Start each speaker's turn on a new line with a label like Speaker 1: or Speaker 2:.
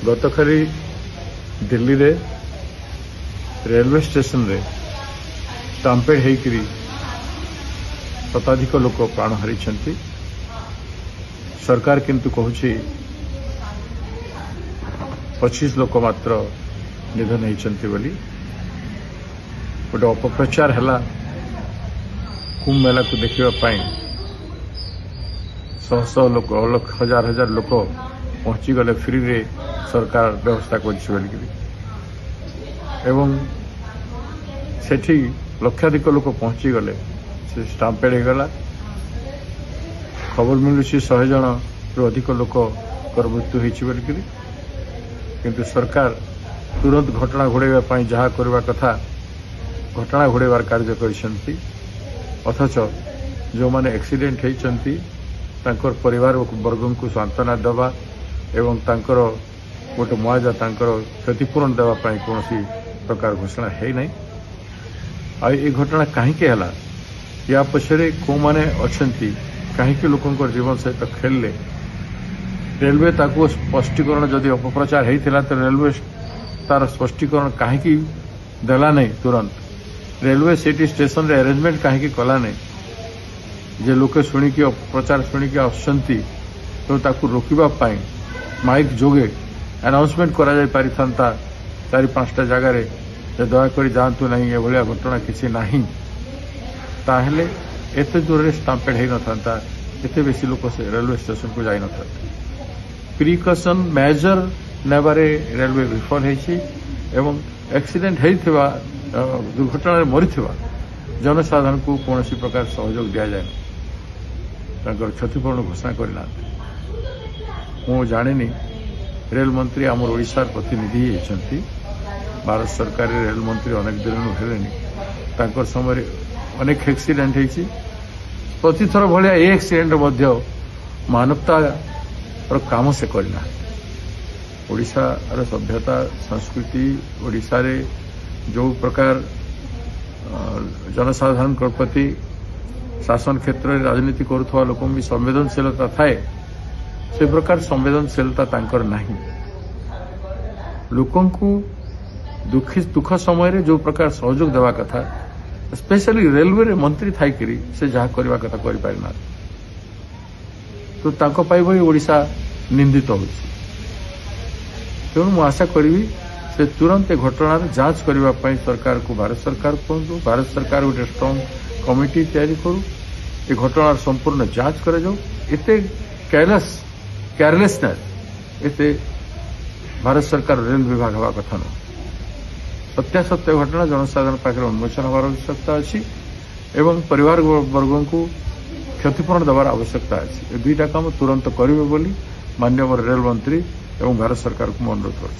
Speaker 1: गतकाली दिल्ली रे railway station रे स्टाम्पेड होकर शताधिक लोक प्राण हारी। सरकार किंतु कहूछि 25 लोक मात्र निधन होती बोली गोटे अपप्रचार है। कुंभ मेला को देखापी शह शह लोक हजार हजार लोक पहुंची गले फ्री रे सरकार व्यवस्था कर सेठी लक्षाधिक लोक पहुंची गले से स्टाम्पेड होगला। खबर मिलूँ 100 जन रु अधिक लोक मृत्यु होगी किंतु सरकार तुरंत घटना घोड़ाई जहाँ करवा कथा घटना घोड़ाइबार कार्य कर। अथच जो माने एक्सीडेंट होती परिवार वर्ग को सांत्वना देवा एवं तांकर गोटे मुआवजा तांकर क्षतिपूरण देवाई कौन प्रकार घोषणा है नहीं। आई घटना कहीं या पछरे को माने अच्छी कहीं लोकंर जीवन सहित खेलले रेलवे ताको स्पष्टीकरण जदि अपप्रचार होता तो रेलवे तार स्पष्टीकरण कहीं देला नहीं। तुरंत रेलवे सिटी स्टेशन रे अरेंजमेंट कहीं कला नहीं जे लोके शुणिकी अपप्रचार शुणिकी आसुंती तो ताकू रोकवा माइक जोगे अनाउंसमेंट करा जाय पारि थांता 4-5टा जगार दयाकोरी जातु नहीं ये भाया घटना किसी नहीं ताहले एते दूर स्टाम्पेड हो न एते बेसी लोक रेलवे स्टेशन को जाई न। प्रिकसन मेजर नेबारे रेलवे विफल होती एवं एक्सीडेंट होता दुर्घटना मरी जनसाधारण को कौन प्रकार सहयोग दि जाए क्षतिपूरण घोषणा करना। मु जानी रेल मंत्री आमर ओडिशार प्रतिनिधि होती भारत सरकार रेल मंत्री अनेक दिन हेले समय अनेक एक्सीडेंट होती प्रतिथर भाया ये एक्सीडेंट मानवता काम से करना। ओडिशार सभ्यता संस्कृति ओडिशा रे जो प्रकार जनसाधारण प्रति शासन क्षेत्र में राजनीति करुवा लोक भी संवेदनशीलता थाए से प्रकार संवेदनशीलता तांकर नहीं। लोकं को दुख समय रे जो प्रकार सहयोग देवा कथा स्पेशली रेलवे रे मंत्री थाई से जहाँ करवा कथा कर पारिना तो तांको पाई ओडिशा निंदित हो। तेणु मु आशा करी से तुरंत घटनार जांच करने सरकार को भारत सरकार कहूँ भारत सरकार गोटे स्ट्रांग कमिटी तैयारी करू ये घटनार संपूर्ण जांच कर जाऊ। एते केयरलेसनेस एते भारत सरकार रेल विभाग हवा कथा न सत्यासत्य घटना जनसाधारण पाखे उन्मोचन हमार आवश्यकता अच्छी एवं परिवार वर्ग को क्षतिपूरण देवार आवश्यकता अच्छी। दुईटा काम तुरंत करेंगे बोली माननीय रेल मंत्री एवं भारत सरकार को अनुरोध कर।